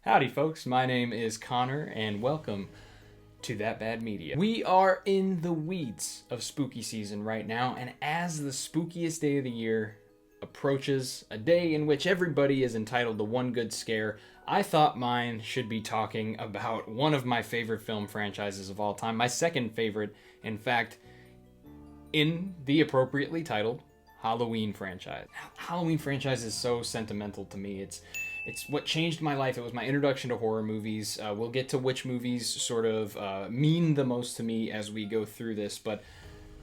Howdy, folks. My name is Connor, and welcome to That Bad Media. We are in the weeds of spooky season right now, and as the spookiest day of the year approaches, a day in which everybody is entitled to one good scare, I thought mine should be talking about one of my favorite film franchises of all time, my second favorite, in fact, in the appropriately titled Halloween franchise. Halloween franchise is so sentimental to me. It's what changed my life. It was my introduction to horror movies. We'll get to which movies sort of mean the most to me as we go through this, but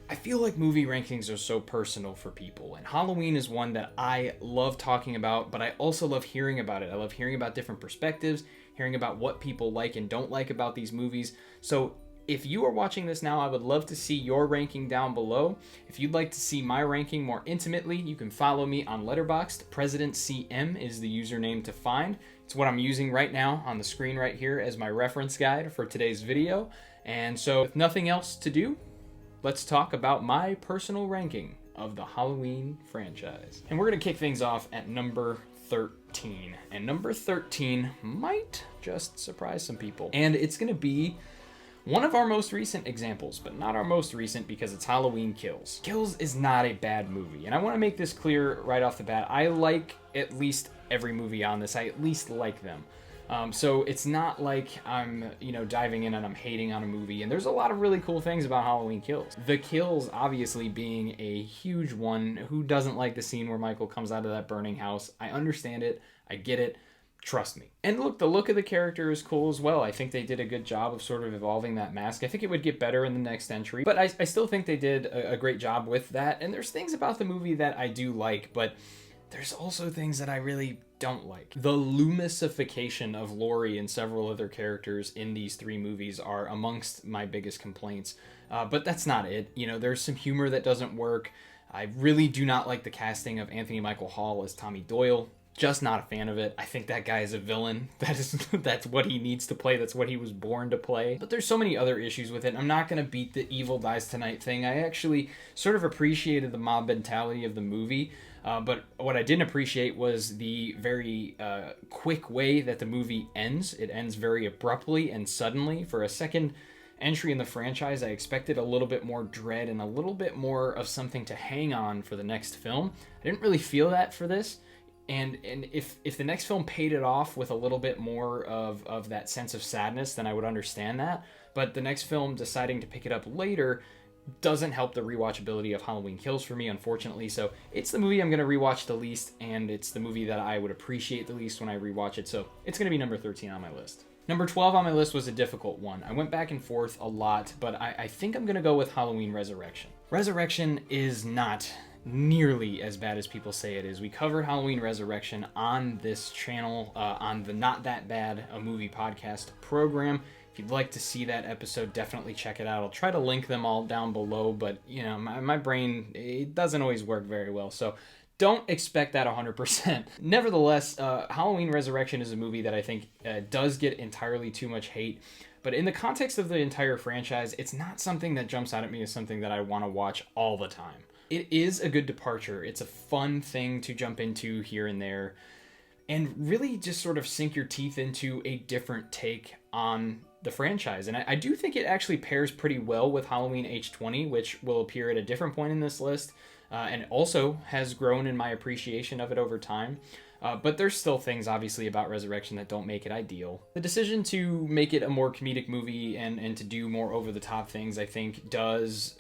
I feel like movie rankings are so personal for people, and Halloween is one that I love talking about, but I also love hearing about it. I love hearing about different perspectives, hearing about what people like and don't like about these movies. So if you are watching this now, I would love to see your ranking down below. If you'd like to see my ranking more intimately, you can follow me on Letterboxd. President CM is the username to find. It's what I'm using right now on the screen right here as my reference guide for today's video. And so with nothing else to do, let's talk about my personal ranking of the Halloween franchise. And we're going to kick things off at number 13. And number 13 might just surprise some people. And it's going to be one of our most recent examples, but not our most recent because it's Halloween Kills. Kills is not a bad movie, and I want to make this clear right off the bat. I like at least every movie on this. I at least like them. So it's not like I'm, diving in and I'm hating on a movie. And there's a lot of really cool things about Halloween Kills. The kills obviously being a huge one. Who doesn't like the scene where Michael comes out of that burning house? I understand it. I get it. Trust me. And look, the look of the character is cool as well. I think they did a good job of sort of evolving that mask. I think it would get better in the next entry, but I still think they did a great job with that. And there's things about the movie that I do like, but there's also things that I really don't like. The Loomisification of Laurie and several other characters in these three movies are amongst my biggest complaints, but that's not it. There's some humor that doesn't work. I really do not like the casting of Anthony Michael Hall as Tommy Doyle. Just not a fan of it. I think that guy is a villain. That's what he needs to play. That's what he was born to play. But there's so many other issues with it. I'm not going to beat the evil dies tonight thing. I actually sort of appreciated the mob mentality of the movie. But what I didn't appreciate was the very quick way that the movie ends. It ends very abruptly and suddenly. For a second entry in the franchise, I expected a little bit more dread and a little bit more of something to hang on for the next film. I didn't really feel that for this. And if the next film paid it off with a little bit more of that sense of sadness, then I would understand that. But the next film deciding to pick it up later doesn't help the rewatchability of Halloween Kills for me, unfortunately. So it's the movie I'm going to rewatch the least, and it's the movie that I would appreciate the least when I rewatch it. So it's going to be number 13 on my list. Number 12 on my list was a difficult one. I went back and forth a lot, but I think I'm going to go with Halloween Resurrection. Resurrection is not nearly as bad as people say it is. We covered Halloween Resurrection on this channel, on the Not That Bad a Movie podcast program. If you'd like to see that episode, definitely check it out. I'll try to link them all down below, but my brain, it doesn't always work very well, so don't expect that 100%. Nevertheless, Halloween Resurrection is a movie that I think does get entirely too much hate. But in the context of the entire franchise, it's not something that jumps out at me as something that I want to watch all the time. It is a good departure. It's a fun thing to jump into here and there and really just sort of sink your teeth into a different take on the franchise. And I do think it actually pairs pretty well with Halloween H20, which will appear at a different point in this list, and also has grown in my appreciation of it over time. But there's still things, obviously, about Resurrection that don't make it ideal. The decision to make it a more comedic movie and to do more over-the-top things, I think, does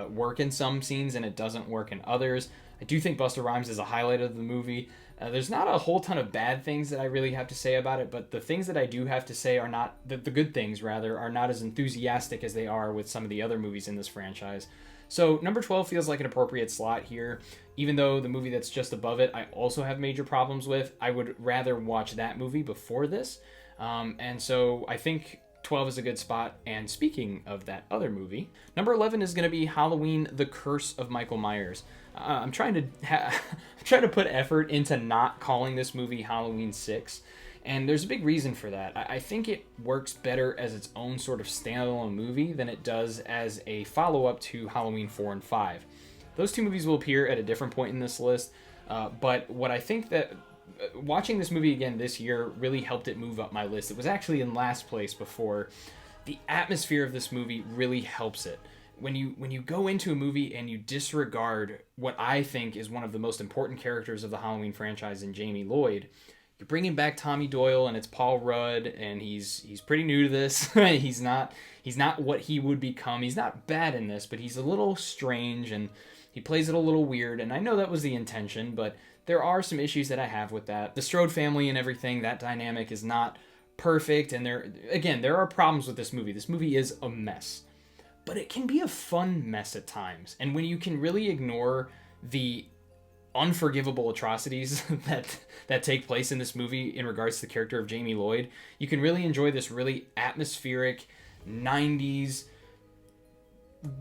work in some scenes, and it doesn't work in others. I do think Busta Rhymes is a highlight of the movie. There's not a whole ton of bad things that I really have to say about it, but the things that I do have to say are not, the good things, rather, are not as enthusiastic as they are with some of the other movies in this franchise. So number 12 feels like an appropriate slot here. Even though the movie that's just above it, I also have major problems with. I would rather watch that movie before this. And so I think 12 is a good spot. And speaking of that other movie, number 11 is going to be Halloween: The Curse of Michael Myers. I'm trying to put effort into not calling this movie Halloween 6. And there's a big reason for that. I think it works better as its own sort of standalone movie than it does as a follow-up to Halloween 4 and 5. Those two movies will appear at a different point in this list, but what I think that watching this movie again this year really helped it move up my list. It was actually in last place before. The atmosphere of this movie really helps it. When you go into a movie and you disregard what I think is one of the most important characters of the Halloween franchise in Jamie Lloyd, you're bringing back Tommy Doyle, and it's Paul Rudd, and he's pretty new to this. he's not what he would become. He's not bad in this, but he's a little strange, and he plays it a little weird, and I know that was the intention, but there are some issues that I have with that. The Strode family and everything, that dynamic is not perfect, and there are problems with this movie. This movie is a mess. But it can be a fun mess at times. And when you can really ignore the unforgivable atrocities that take place in this movie in regards to the character of Jamie Lloyd, you can really enjoy this really atmospheric 90s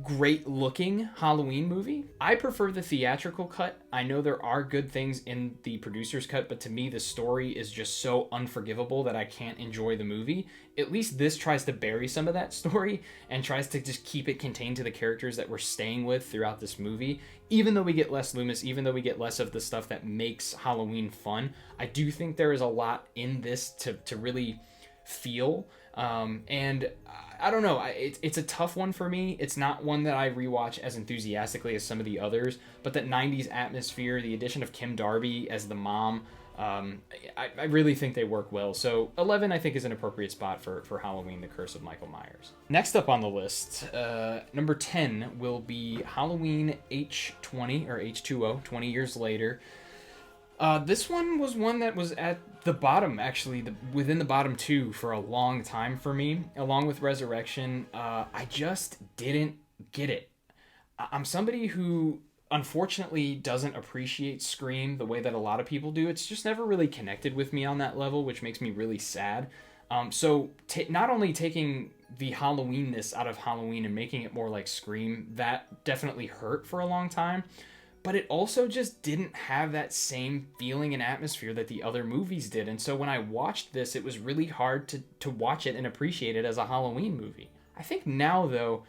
great looking Halloween movie. I prefer the theatrical cut. I know there are good things in the producer's cut, but to me the story is just so unforgivable that I can't enjoy the movie. At least this tries to bury some of that story and tries to just keep it contained to the characters that we're staying with throughout this movie. Even though we get less Loomis, even though we get less of the stuff that makes Halloween fun, I do think there is a lot in this to really feel. And I don't know, it's a tough one for me. It's not one that I rewatch as enthusiastically as some of the others, but that 90s atmosphere, the addition of Kim Darby as the mom, I really think they work well. So 11 I think is an appropriate spot for Halloween, The Curse of Michael Myers. Next up on the list, number 10 will be Halloween H20 or H2O, 20 years later. This one was one that was at the bottom, actually, within the bottom two for a long time for me, along with Resurrection. I just didn't get it. I'm somebody who unfortunately doesn't appreciate Scream the way that a lot of people do. It's just never really connected with me on that level, which makes me really sad. So not only taking the Halloweenness out of Halloween and making it more like Scream, that definitely hurt for a long time. But it also just didn't have that same feeling and atmosphere that the other movies did. And so when I watched this, it was really hard to watch it and appreciate it as a Halloween movie. I think now, though,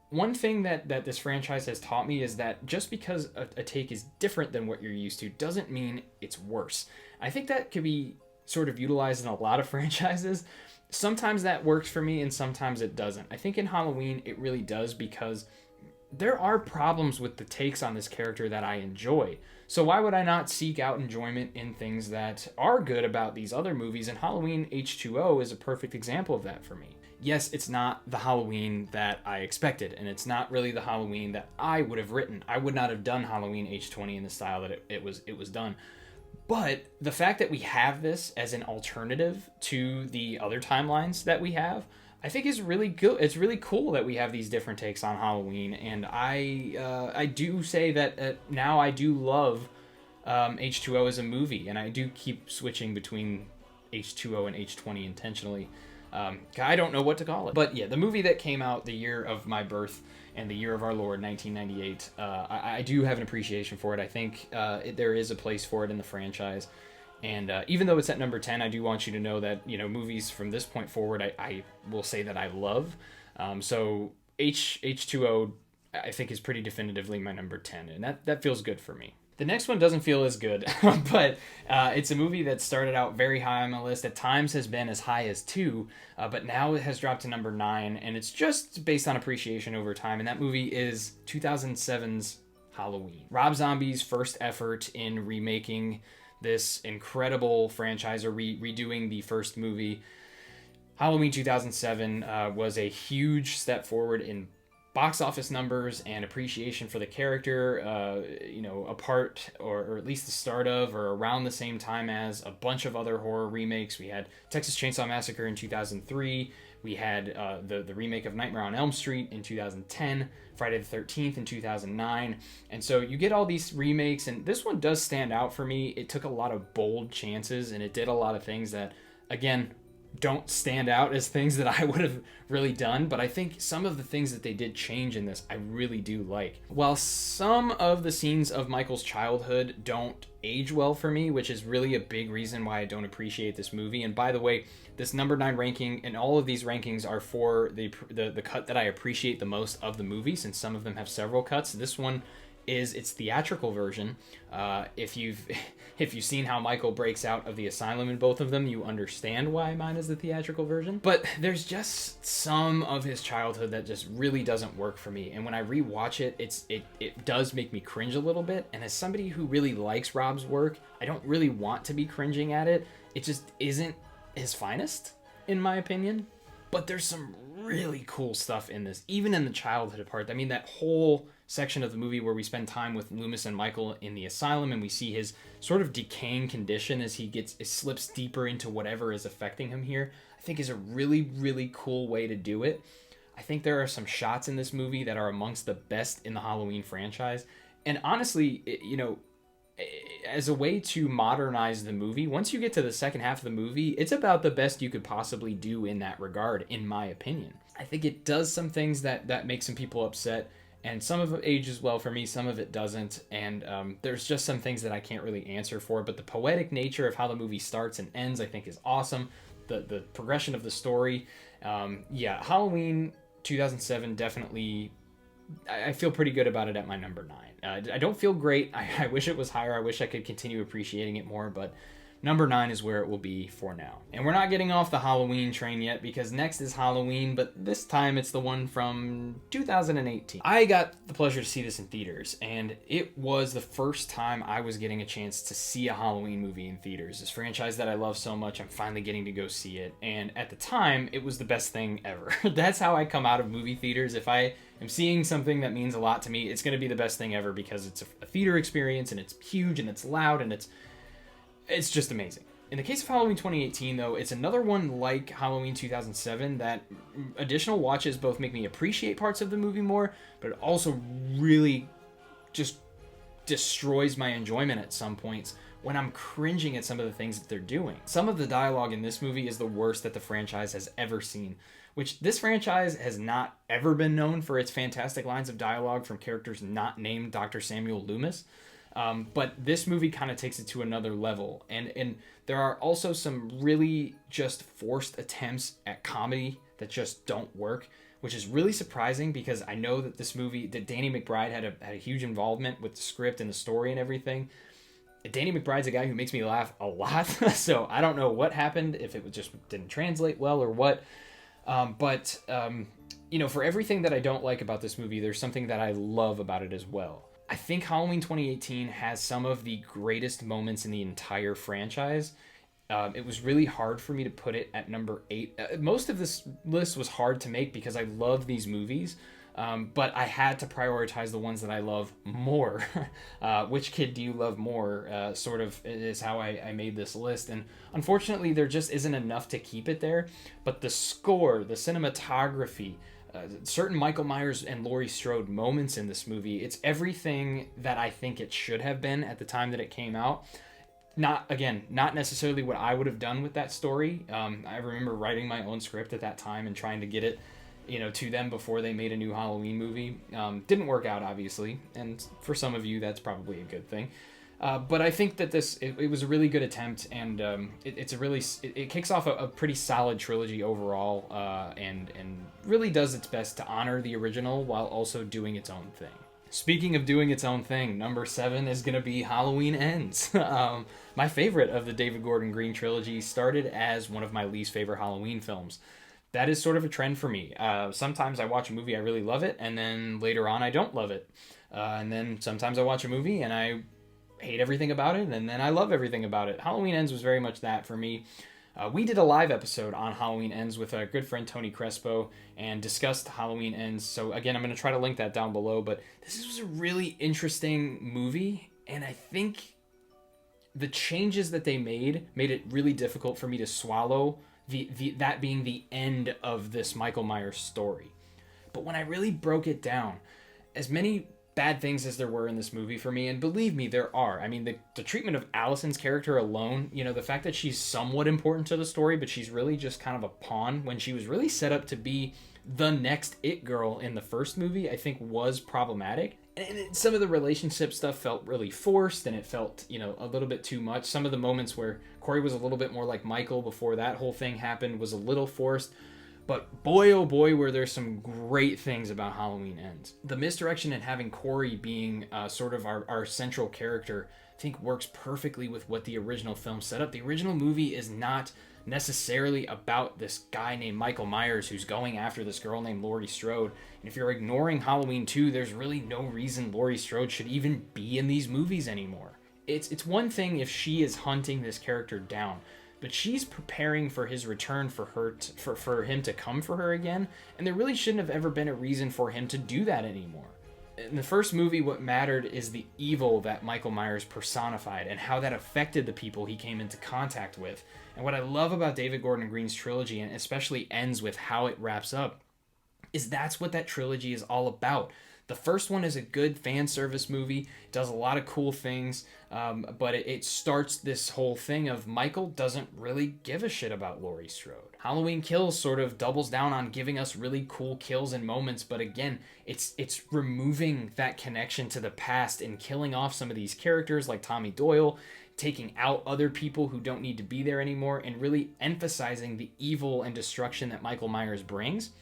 one thing that this franchise has taught me is that just because a take is different than what you're used to doesn't mean it's worse. I think that could be sort of utilized in a lot of franchises. Sometimes that works for me and sometimes it doesn't. I think in Halloween it really does, because there are problems with the takes on this character that I enjoy. So why would I not seek out enjoyment in things that are good about these other movies? And Halloween H2O is a perfect example of that for me. Yes, it's not the Halloween that I expected, and it's not really the Halloween that I would have written. I would not have done Halloween H20 in the style that it was done. But the fact that we have this as an alternative to the other timelines that we have, I think is really good. It's really cool that we have these different takes on Halloween, and I do say that now I do love H2O as a movie, and I do keep switching between H2O and H20 intentionally. I don't know what to call it, but yeah, the movie that came out the year of my birth and the year of our Lord, 1998. I do have an appreciation for it. I think there is a place for it in the franchise. And even though it's at number 10, I do want you to know that, movies from this point forward, I will say that I love. So H2O, I think, is pretty definitively my number 10, and that feels good for me. The next one doesn't feel as good, but it's a movie that started out very high on my list. At times has been as high as 2, but now it has dropped to number 9, and it's just based on appreciation over time, and that movie is 2007's Halloween. Rob Zombie's first effort in remaking this incredible franchise, or redoing the first movie. Halloween 2007 was a huge step forward in box office numbers and appreciation for the character, apart or at least the start of or around the same time as a bunch of other horror remakes. We had Texas Chainsaw Massacre in 2003. We had the remake of Nightmare on Elm Street in 2010, Friday the 13th in 2009. And so you get all these remakes, and this one does stand out for me. It took a lot of bold chances, and it did a lot of things that, again, don't stand out as things that I would have really done, but I think some of the things that they did change in this I really do like. While some of the scenes of Michael's childhood don't age well for me, which is really a big reason why I don't appreciate this movie. And by the way, this number 9 ranking and all of these rankings are for the cut that I appreciate the most of the movie, since some of them have several cuts. This one is its theatrical version. If you've if you've seen how Michael breaks out of the asylum in both of them, you understand why mine is the theatrical version. But there's just some of his childhood that just really doesn't work for me. And when I rewatch it, it does make me cringe a little bit. And as somebody who really likes Rob's work, I don't really want to be cringing at it. It just isn't his finest, in my opinion. But there's some really cool stuff in this, even in the childhood part. I mean, that whole section of the movie where we spend time with Loomis and Michael in the asylum, and we see his sort of decaying condition as he slips deeper into whatever is affecting him here, I think is a really, really cool way to do it. I think there are some shots in this movie that are amongst the best in the Halloween franchise. And honestly, as a way to modernize the movie, once you get to the second half of the movie, it's about the best you could possibly do in that regard, in my opinion. I think it does some things that make some people upset, and some of it ages well for me, some of it doesn't, and there's just some things that I can't really answer for, but the poetic nature of how the movie starts and ends, I think, is awesome. The progression of the story, Halloween 2007 definitely, I feel pretty good about it at my number 9. I don't feel great. I wish it was higher. I wish I could continue appreciating it more, but number 9 is where it will be for now. And we're not getting off the Halloween train yet, because next is Halloween, but this time it's the one from 2018. I got the pleasure to see this in theaters, and it was the first time I was getting a chance to see a Halloween movie in theaters. This franchise that I love so much, I'm finally getting to go see it. And at the time, it was the best thing ever. That's how I come out of movie theaters. If I am seeing something that means a lot to me, it's going to be the best thing ever, because it's a theater experience, and it's huge, and it's loud, and it's just amazing. In the case of Halloween 2018, though, it's another one like Halloween 2007 that additional watches both make me appreciate parts of the movie more, but it also really just destroys my enjoyment at some points when I'm cringing at some of the things that they're doing. Some of the dialogue in this movie is the worst that the franchise has ever seen, which this franchise has not ever been known for its fantastic lines of dialogue from characters not named Dr. Samuel Loomis. But this movie kind of takes it to another level. And there are also some really just forced attempts at comedy that just don't work, which is really surprising, because I know that this movie, that Danny McBride had a huge involvement with the script and the story and everything. Danny McBride's a guy who makes me laugh a lot, so I don't know what happened, if it just didn't translate well or what. But for everything that I don't like about this movie, there's something that I love about it as well. I think Halloween 2018 has some of the greatest moments in the entire franchise. It was really hard for me to put it at number 8. Most of this list was hard to make because I love these movies, but I had to prioritize the ones that I love more. Which kid do you love more? Sort of is how I made this list. And unfortunately, there just isn't enough to keep it there. But the score, the cinematography, certain Michael Myers and Laurie Strode moments in this movie, it's everything that I think it should have been at the time that it came out. Not necessarily what I would have done with that story. I remember writing my own script at that time and trying to get it, to them before they made a new Halloween movie. Didn't work out, obviously, and for some of you, that's probably a good thing. But I think that it was a really good attempt, and it kicks off a pretty solid trilogy overall, and really does its best to honor the original while also doing its own thing. Speaking of doing its own thing, number 7 is going to be Halloween Ends. My favorite of the David Gordon Green trilogy, started as one of my least favorite Halloween films. That is sort of a trend for me. Sometimes I watch a movie, I really love it, and then later on I don't love it. And then sometimes I watch a movie and I hate everything about it, and then I love everything about it. Halloween Ends was very much that for me. We did a live episode on Halloween Ends with our good friend Tony Crespo and discussed Halloween Ends. So again, I'm going to try to link that down below, but this was a really interesting movie, and I think the changes that they made it really difficult for me to swallow that being the end of this Michael Myers story. But when I really broke it down, as many bad things as there were in this movie for me, and believe me, there are. I mean, the treatment of Allison's character alone, the fact that she's somewhat important to the story, but she's really just kind of a pawn when she was really set up to be the next It girl in the first movie, I think was problematic. And some of the relationship stuff felt really forced, and it felt, a little bit too much. Some of the moments where Corey was a little bit more like Michael before that whole thing happened was a little forced. But boy, oh boy, were there some great things about Halloween Ends. The misdirection and having Corey being sort of our central character, I think works perfectly with what the original film set up. The original movie is not necessarily about this guy named Michael Myers who's going after this girl named Laurie Strode. And if you're ignoring Halloween 2, there's really no reason Laurie Strode should even be in these movies anymore. It's one thing if she is hunting this character down, but she's preparing for his return, for him to come for her again, and there really shouldn't have ever been a reason for him to do that anymore. In the first movie, what mattered is the evil that Michael Myers personified and how that affected the people he came into contact with. And what I love about David Gordon Green's trilogy, and especially ends with how it wraps up, is that's what that trilogy is all about. The first one is a good fan service movie. It does a lot of cool things, but it starts this whole thing of Michael doesn't really give a shit about Laurie Strode. Halloween Kills sort of doubles down on giving us really cool kills and moments, but again, it's removing that connection to the past and killing off some of these characters like Tommy Doyle, taking out other people who don't need to be there anymore, and really emphasizing the evil and destruction that Michael Myers brings.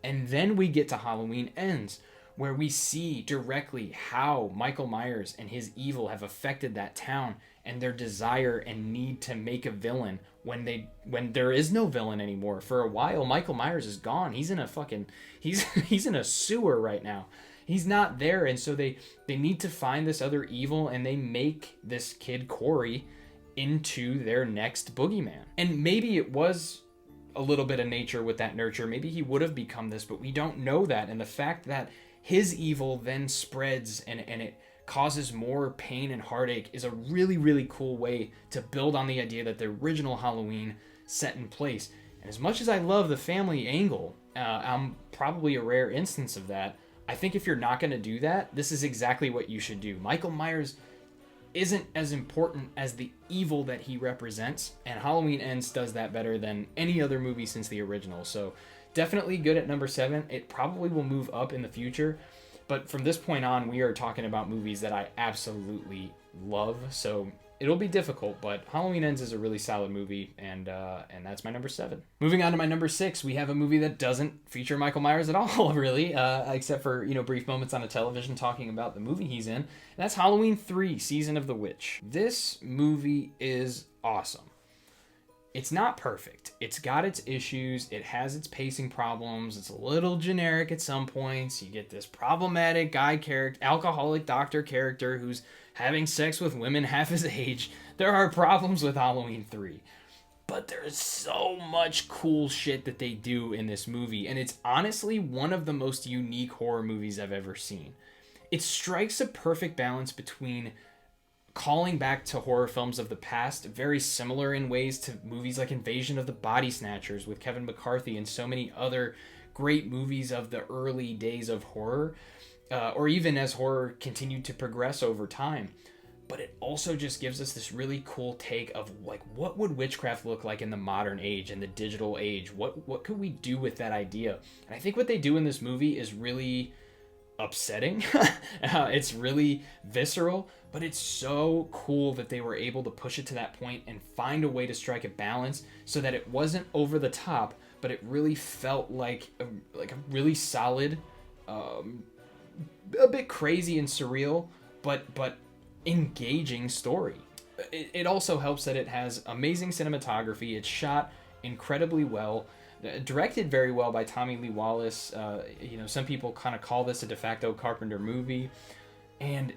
And then we get to Halloween Ends, where we see directly how Michael Myers and his evil have affected that town and their desire and need to make a villain when there is no villain anymore. For a while, Michael Myers is gone. He's in a he's in a sewer right now. He's not there, and so they need to find this other evil, and they make this kid Corey into their next boogeyman. And maybe it was a little bit of nature with that nurture. Maybe he would have become this, but we don't know that. And the fact that his evil then spreads and it causes more pain and heartache is a really, really cool way to build on the idea that the original Halloween set in place. And as much as I love the family angle, I'm probably a rare instance of that. I think if you're not going to do that, this is exactly what you should do. Michael Myers isn't as important as the evil that he represents, and Halloween Ends does that better than any other movie since the original. So definitely good at number 7. It probably will move up in the future, but from this point on, we are talking about movies that I absolutely love. So it'll be difficult, but Halloween Ends is a really solid movie, and that's my number 7. Moving on to my number 6, we have a movie that doesn't feature Michael Myers at all, really, except for brief moments on a television talking about the movie he's in. And that's Halloween 3: Season of the Witch. This movie is awesome. It's not perfect. It's got its issues. It has its pacing problems. It's a little generic at some points. You get this problematic guy character, alcoholic doctor character who's having sex with women half his age. There are problems with Halloween 3. But there's so much cool shit that they do in this movie, and it's honestly one of the most unique horror movies I've ever seen. It strikes a perfect balance between calling back to horror films of the past, very similar in ways to movies like Invasion of the Body Snatchers with Kevin McCarthy and so many other great movies of the early days of horror, or even as horror continued to progress over time. But it also just gives us this really cool take of like, what would witchcraft look like in the modern age, in the digital age? What could we do with that idea? And I think what they do in this movie is really upsetting. It's really visceral, but it's so cool that they were able to push it to that point and find a way to strike a balance so that it wasn't over the top, but it really felt like a really solid, a bit crazy and surreal, but engaging story. It also helps that it has amazing cinematography. It's shot incredibly well, directed very well by Tommy Lee Wallace. Some people kind of call this a de facto Carpenter movie, and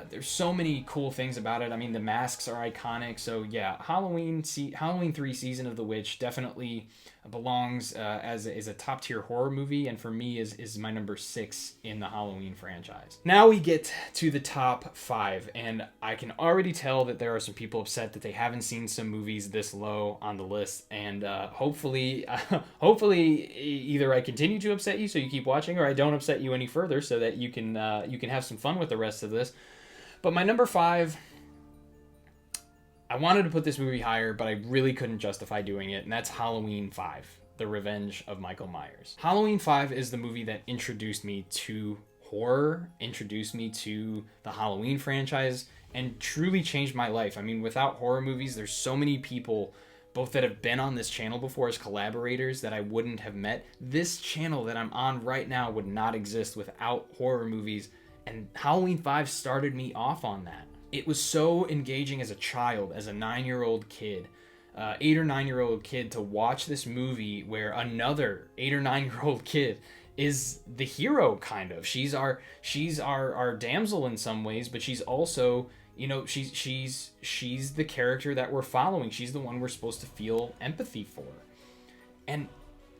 there's so many cool things about it. I mean, the masks are iconic. So yeah, Halloween 3: Season of the Witch definitely belongs as a top tier horror movie, and for me is my number 6 in the Halloween franchise. Now we get to the top 5, and I can already tell that there are some people upset that they haven't seen some movies this low on the list, and hopefully either I continue to upset you so you keep watching, or I don't upset you any further so that you can have some fun with the rest of this. But my number 5, I wanted to put this movie higher, but I really couldn't justify doing it, and that's Halloween 5, The Revenge of Michael Myers. Halloween 5 is the movie that introduced me to horror, introduced me to the Halloween franchise, and truly changed my life. I mean, without horror movies, there's so many people both that have been on this channel before as collaborators that I wouldn't have met. This channel that I'm on right now would not exist without horror movies, and Halloween 5 started me off on that. It was so engaging as a child, as a 9-year-old kid, 8 or 9-year-old kid, to watch this movie where another 8 or 9-year-old kid is the hero, kind of. She's our damsel in some ways, but she's also, you know, she's the character that we're following. She's the one we're supposed to feel empathy for. And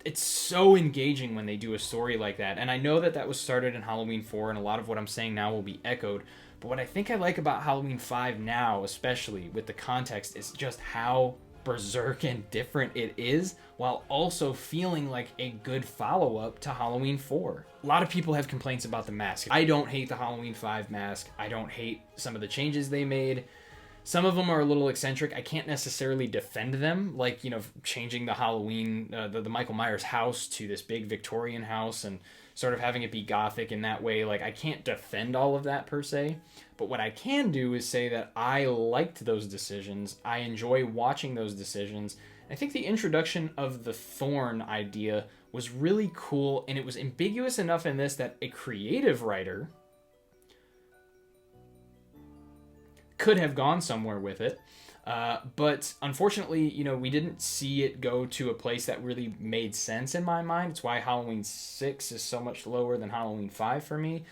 it's so engaging when they do a story like that. And I know that that was started in Halloween 4, and a lot of what I'm saying now will be echoed. But what I think I like about Halloween 5 now, especially with the context, is just how berserk and different it is, while also feeling like a good follow-up to Halloween 4. A lot of people have complaints about the mask. I don't hate the Halloween 5 mask. I don't hate some of the changes they made. Some of them are a little eccentric. I can't necessarily defend them, like, you know, changing the Halloween, the Michael Myers house to this big Victorian house and sort of having it be gothic in that way. Like, I can't defend all of that per se. But what I can do is say that I liked those decisions. I enjoy watching those decisions. I think the introduction of the thorn idea was really cool, and it was ambiguous enough in this that a creative writer could have gone somewhere with it. But unfortunately, you know, we didn't see it go to a place that really made sense in my mind. It's why Halloween 6 is so much lower than Halloween 5 for me.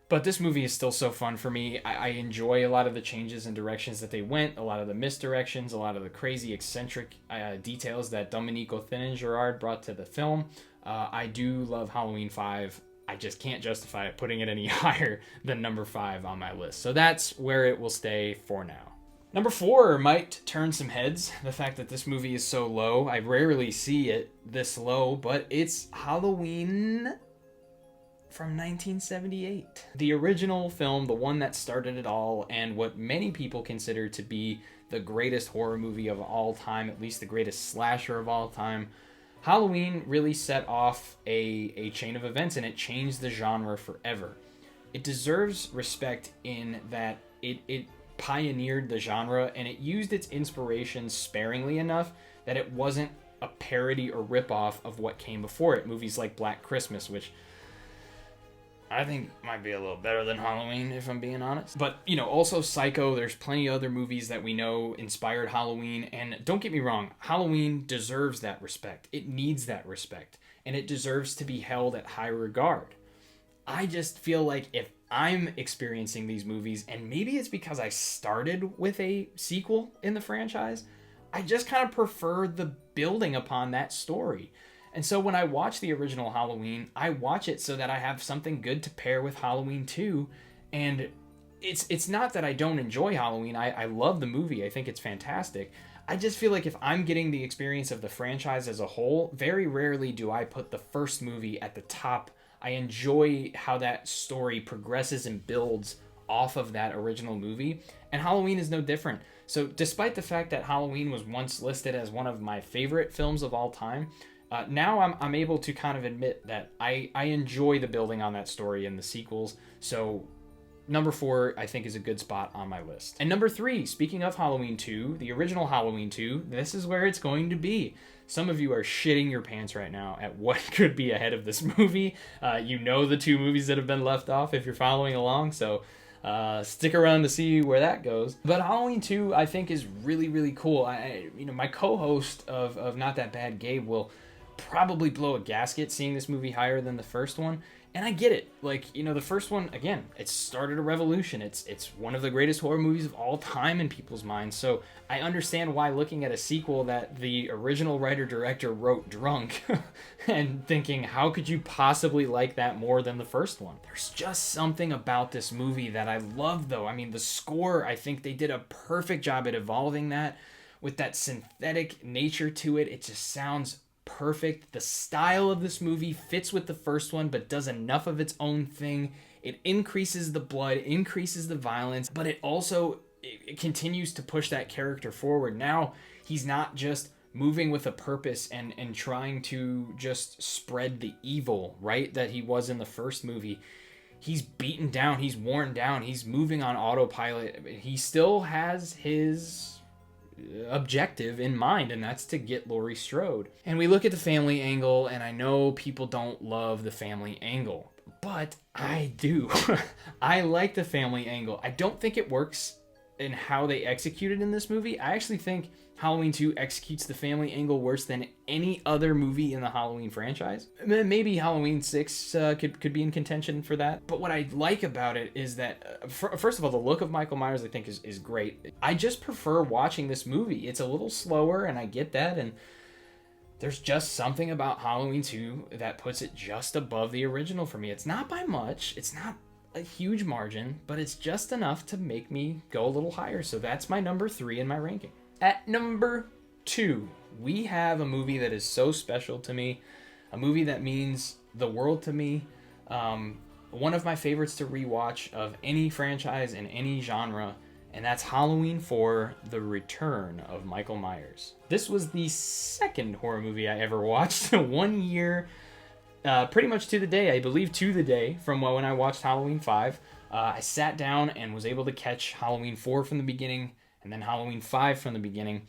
But this movie is still so fun for me. I enjoy a lot of the changes and directions that they went, a lot of the misdirections, a lot of the crazy eccentric details that Domenico Finney-Gerard brought to the film. I do love Halloween 5. I just can't justify putting it any higher than number 5 on my list. So that's where it will stay for now. Number 4 might turn some heads, the fact that this movie is so low. I rarely see it this low, but it's Halloween from 1978. The original film, the one that started it all, and what many people consider to be the greatest horror movie of all time, at least the greatest slasher of all time. Halloween really set off a chain of events, and it changed the genre forever. It deserves respect in that it pioneered the genre, and it used its inspiration sparingly enough that it wasn't a parody or ripoff of what came before it. Movies like Black Christmas, which I think might be a little better than Halloween, if I'm being honest. But, you know, also Psycho, there's plenty of other movies that we know inspired Halloween. And don't get me wrong, Halloween deserves that respect. It needs that respect. And it deserves to be held at high regard. I just feel like if I'm experiencing these movies, and maybe it's because I started with a sequel in the franchise, I just kind of prefer the building upon that story. And so when I watch the original Halloween, I watch it so that I have something good to pair with Halloween 2. And it's not that I don't enjoy Halloween. I love the movie. I think it's fantastic. I just feel like if I'm getting the experience of the franchise as a whole, very rarely do I put the first movie at the top. I enjoy how that story progresses and builds off of that original movie. And Halloween is no different. So despite the fact that Halloween was once listed as one of my favorite films of all time, now I'm able to kind of admit that I enjoy the building on that story and the sequels. So number 4, I think, is a good spot on my list. And number 3, speaking of Halloween 2, the original Halloween 2, this is where it's going to be. Some of you are shitting your pants right now at what could be ahead of this movie. You know the 2 movies that have been left off if you're following along, so stick around to see where that goes. But Halloween 2, I think, is really, really cool. My co-host of Not That Bad, Gabe, will probably blow a gasket seeing this movie higher than the first one, and I get it. Like, the first one, again, it started a revolution. It's one of the greatest horror movies of all time in people's minds, so I understand why looking at a sequel that the original writer-director wrote drunk and thinking, how could you possibly like that more than the first one? There's just something about this movie that I love, though. I mean, the score, I think they did a perfect job at evolving that with that synthetic nature to it. It just sounds perfect. The style of this movie fits with the first one, but does enough of its own thing. It increases the blood, increases the violence, but it also it continues to push that character forward. Now he's not just moving with a purpose and trying to just spread the evil, right, that he was in the first movie. He's beaten down, he's worn down, he's moving on autopilot. He still has his objective in mind, and that's to get Laurie Strode. And we look at the family angle, and I know people don't love the family angle, but I do. I like the family angle. I don't think it works in how they execute it in this movie. I actually think Halloween 2 executes the family angle worse than any other movie in the Halloween franchise. Maybe Halloween 6 could be in contention for that. But what I like about it is that, first of all, the look of Michael Myers I think is great. I just prefer watching this movie. It's a little slower, and I get that, and there's just something about Halloween 2 that puts it just above the original for me. It's not by much. It's not a huge margin, but it's just enough to make me go a little higher. So that's my number 3 in my ranking. At number 2, we have a movie that is so special to me, a movie that means the world to me, one of my favorites to rewatch of any franchise in any genre, and that's Halloween 4: The Return of Michael Myers. This was the second horror movie I ever watched, 1 year, pretty much to the day, I believe to the day, from when I watched Halloween 5. I sat down and was able to catch Halloween 4 from the beginning, and then Halloween 5 from the beginning,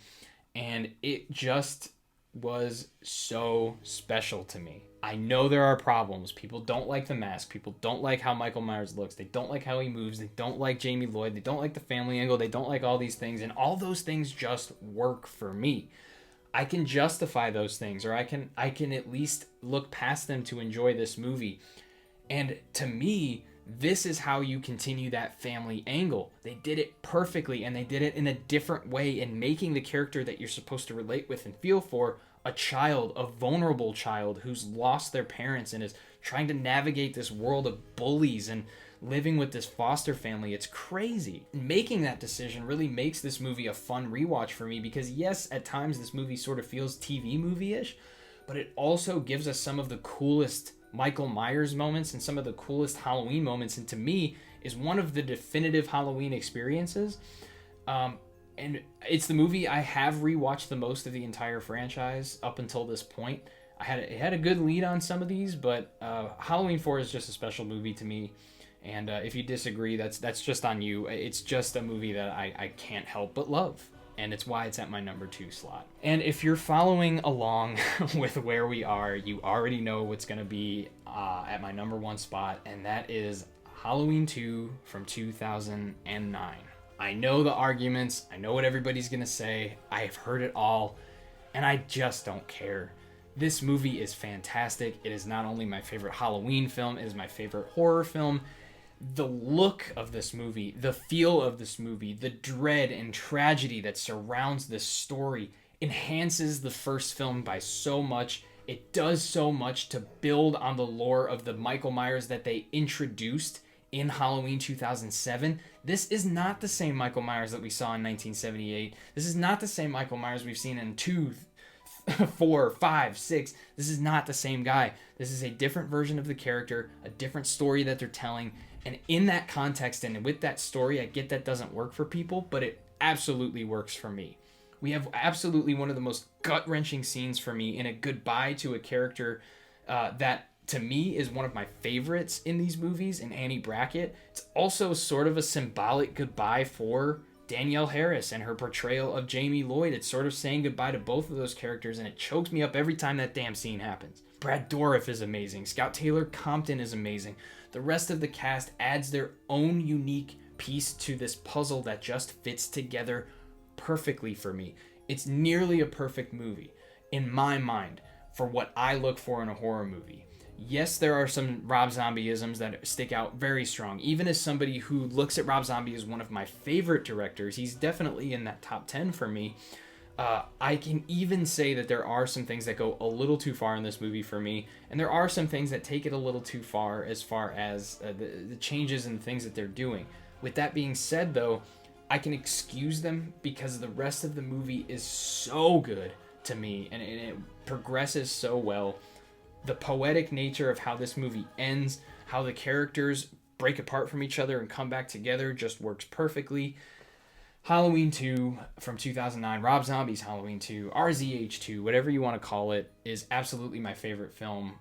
and it just was so special to me. I know there are problems. People don't like the mask. People don't like how Michael Myers looks. They don't like how he moves. They don't like Jamie Lloyd. They don't like the family angle. They don't like all these things, and all those things just work for me. I can justify those things, or I can at least look past them to enjoy this movie. And to me, this is how you continue that family angle. They did it perfectly, and they did it in a different way, in making the character that you're supposed to relate with and feel for a child, a vulnerable child who's lost their parents and is trying to navigate this world of bullies and living with this foster family. It's crazy. Making that decision really makes this movie a fun rewatch for me, because yes, at times this movie sort of feels TV movie-ish, but it also gives us some of the coolest Michael Myers moments and some of the coolest Halloween moments, and to me is one of the definitive Halloween experiences. And it's the movie I have rewatched the most of the entire franchise up until this point. It had a good lead on some of these, but Halloween 4 is just a special movie to me. And if you disagree, that's just on you. It's just a movie that I can't help but love. And it's why it's at my number 2 slot. And if you're following along with where we are, you already know what's going to be at my number 1 spot, and that is Halloween 2 from 2009. I know the arguments. I know what everybody's going to say. I have heard it all, and I just don't care. This movie is fantastic. It is not only my favorite Halloween film, it is my favorite horror film. The look of this movie, the feel of this movie, the dread and tragedy that surrounds this story enhances the first film by so much. It does so much to build on the lore of the Michael Myers that they introduced in Halloween 2007. This is not the same Michael Myers that we saw in 1978. This is not the same Michael Myers we've seen in 2, 4, 5, 6. This is not the same guy. This is a different version of the character, a different story that they're telling. And in that context and with that story, I get that doesn't work for people, but it absolutely works for me. We have absolutely one of the most gut-wrenching scenes for me in a goodbye to a character that, to me, is one of my favorites in these movies, in Annie Brackett. It's also sort of a symbolic goodbye for Danielle Harris and her portrayal of Jamie Lloyd. It's sort of saying goodbye to both of those characters, and it chokes me up every time that damn scene happens. Brad Dourif is amazing. Scout Taylor Compton is amazing. The rest of the cast adds their own unique piece to this puzzle that just fits together perfectly for me. It's nearly a perfect movie, in my mind, for what I look for in a horror movie. Yes, there are some Rob Zombie-isms that stick out very strong. Even as somebody who looks at Rob Zombie as one of my favorite directors, he's definitely in that top 10 for me. I can even say that there are some things that go a little too far in this movie for me, and there are some things that take it a little too far as the changes and things that they're doing. With that being said, though, I can excuse them because the rest of the movie is so good to me, and it progresses so well. The poetic nature of how this movie ends, how the characters break apart from each other and come back together just works perfectly. Halloween 2 from 2009, Rob Zombie's Halloween 2, RZH2, whatever you want to call it, is absolutely my favorite film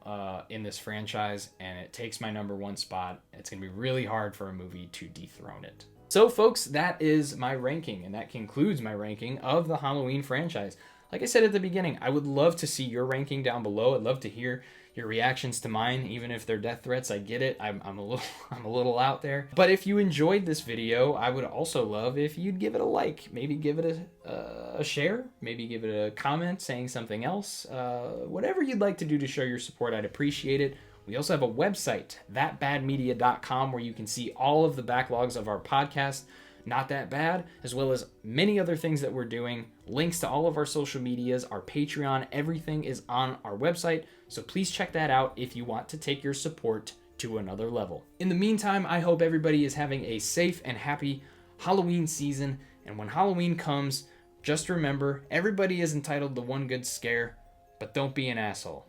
in this franchise, and it takes my number 1 spot. It's going to be really hard for a movie to dethrone it. So, folks, that is my ranking, and that concludes my ranking of the Halloween franchise. Like I said at the beginning, I would love to see your ranking down below. I'd love to hear your reactions to mine, even if they're death threats. I get it. I'm a little I'm a little out there. But if you enjoyed this video, I would also love if you'd give it a like, maybe give it a share, maybe give it a comment saying something else. Whatever you'd like to do to show your support, I'd appreciate it. We also have a website, thatbadmedia.com, where you can see all of the backlogs of our podcast, Not That Bad, as well as many other things that we're doing. Links to all of our social medias, our Patreon, everything is on our website. So please check that out if you want to take your support to another level. In the meantime, I hope everybody is having a safe and happy Halloween season. And when Halloween comes, just remember, everybody is entitled to one good scare, but don't be an asshole.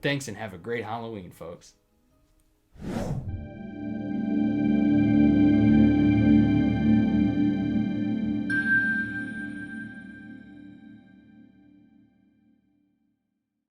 Thanks and have a great Halloween, folks.